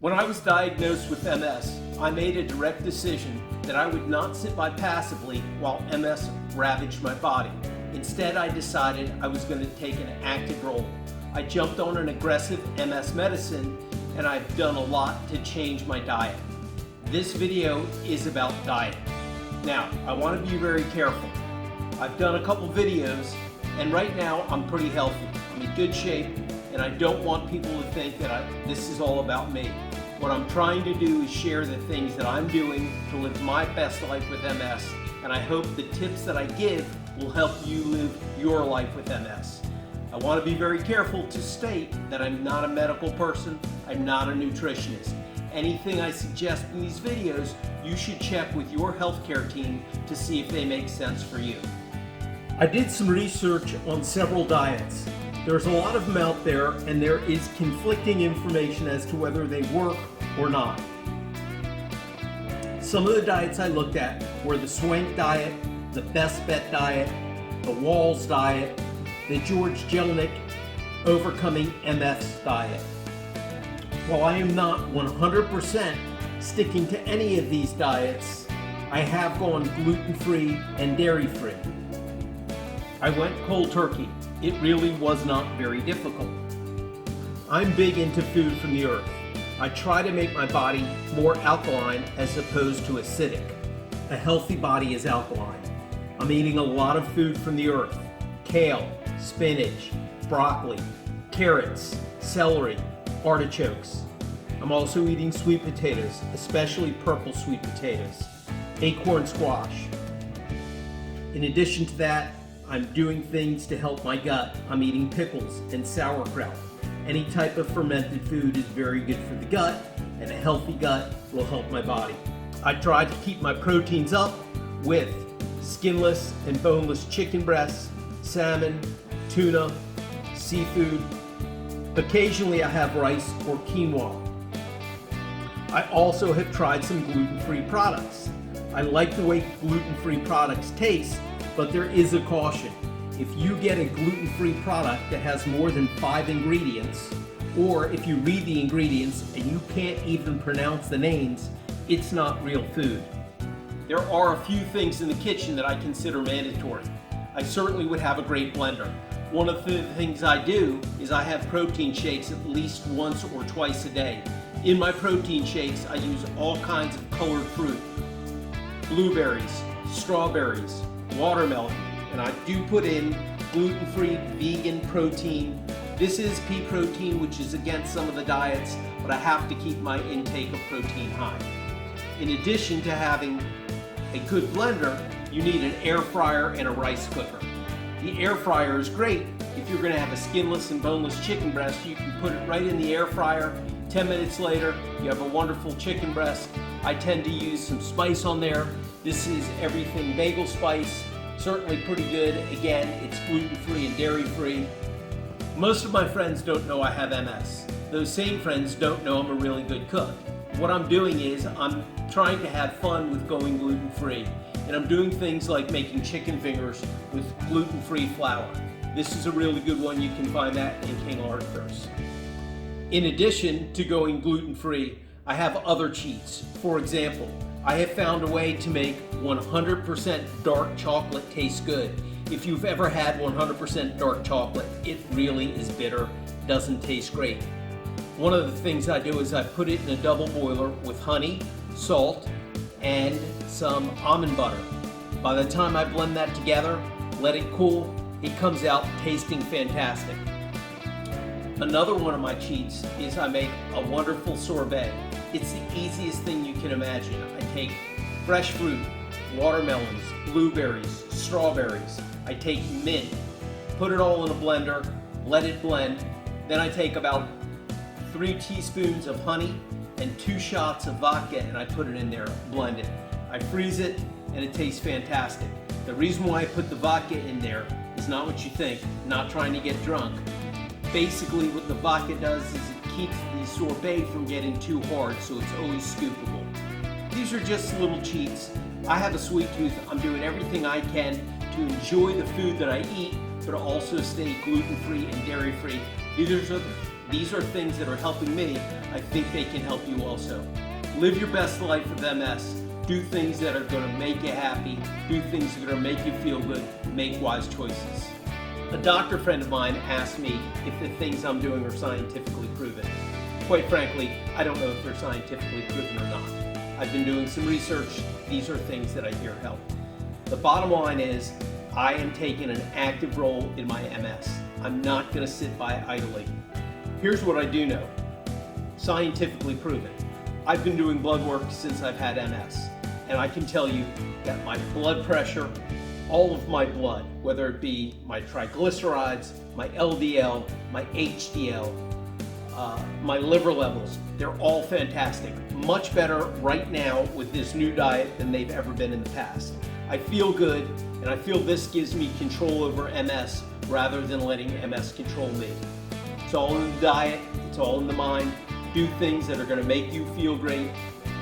When I was diagnosed with MS, I made a direct decision that I would not sit by passively while MS ravaged my body. Instead, I decided I was going to take an active role. I jumped on an aggressive MS medicine, and I've done a lot to change my diet. This video is about diet. Now, I want to be very careful. I've done a couple videos, and right now I'm pretty healthy. I'm in good shape, and I don't want people to think that this is all about me. What I'm trying to do is share the things that I'm doing to live my best life with MS, and I hope the tips that I give will help you live your life with MS. I want to be very careful to state that I'm not a medical person, I'm not a nutritionist. Anything I suggest in these videos, you should check with your healthcare team to see if they make sense for you. I did some research on several diets. There's a lot of them out there, and there is conflicting information as to whether they work or not. Some of the diets I looked at were the Swank diet, the Best Bet diet, the Walls diet, the George Jelenic Overcoming MS diet. While I am not 100% sticking to any of these diets, I have gone gluten-free and dairy-free. I went cold turkey. It really was not very difficult. I'm big into food from the earth. I try to make my body more alkaline as opposed to acidic. A healthy body is alkaline. I'm eating a lot of food from the earth. Kale, spinach, broccoli, carrots, celery, artichokes. I'm also eating sweet potatoes, especially purple sweet potatoes, acorn squash. In addition to that, I'm doing things to help my gut. I'm eating pickles and sauerkraut. Any type of fermented food is very good for the gut, and a healthy gut will help my body. I try to keep my proteins up with skinless and boneless chicken breasts, salmon, tuna, seafood. Occasionally I have rice or quinoa. I also have tried some gluten-free products. I like the way gluten-free products taste, but there is a caution. If you get a gluten-free product that has more than 5 ingredients, or if you read the ingredients and you can't even pronounce the names, it's not real food. There are a few things in the kitchen that I consider mandatory. I certainly would have a great blender. One of the things I do is I have protein shakes at least once or twice a day. In my protein shakes, I use all kinds of colored fruit, blueberries, strawberries, watermelon, and I do put in gluten-free vegan protein. This is pea protein, which is against some of the diets, but I have to keep my intake of protein high. In addition to having a good blender, you need an air fryer and a rice cooker. The air fryer is great. If you're gonna have a skinless and boneless chicken breast, you can put it right in the air fryer. 10 minutes later, you have a wonderful chicken breast. I tend to use some spice on there. This is everything bagel spice, certainly pretty good. Again, it's gluten-free and dairy-free. Most of my friends don't know I have MS. Those same friends don't know I'm a really good cook. What I'm doing is I'm trying to have fun with going gluten-free, and I'm doing things like making chicken fingers with gluten-free flour. This is a really good one. You can find that in King Arthur's. In addition to going gluten-free, I have other cheats. For example, I have found a way to make 100% dark chocolate taste good. If you've ever had 100% dark chocolate, it really is bitter, doesn't taste great. One of the things I do is I put it in a double boiler with honey, salt, and some almond butter. By the time I blend that together, let it cool, it comes out tasting fantastic. Another one of my cheats is I make a wonderful sorbet. It's the easiest thing you can imagine. I take fresh fruit, watermelons, blueberries, strawberries. I take mint, put it all in a blender, let it blend. Then I take about 3 teaspoons of honey and 2 shots of vodka, and I put it in there, blend it. I freeze it, and it tastes fantastic. The reason why I put the vodka in there is not what you think, not trying to get drunk. Basically what the vodka does is it keeps the sorbet from getting too hard, so it's always scoopable. These are just little cheats. I have a sweet tooth. I'm doing everything I can to enjoy the food that I eat, but also stay gluten-free and dairy-free. These are things that are helping me. I think they can help you also. Live your best life with MS. Do things that are going to make you happy. Do things that are going to make you feel good. Make wise choices. A doctor friend of mine asked me if the things I'm doing are scientifically proven. Quite frankly, I don't know if they're scientifically proven or not. I've been doing some research. These are things that I hear help. The bottom line is, I am taking an active role in my MS. I'm not going to sit by idly. Here's what I do know. Scientifically proven. I've been doing blood work since I've had MS, and I can tell you that my blood pressure, all of my blood, whether it be my triglycerides, my LDL, my HDL, my liver levels, they're all fantastic. Much better right now with this new diet than they've ever been in the past. I feel good, and I feel this gives me control over MS rather than letting MS control me. It's all in the diet, it's all in the mind. Do things that are going to make you feel great.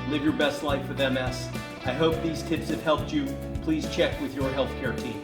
Live your best life with MS. I hope these tips have helped you. Please check with your healthcare team.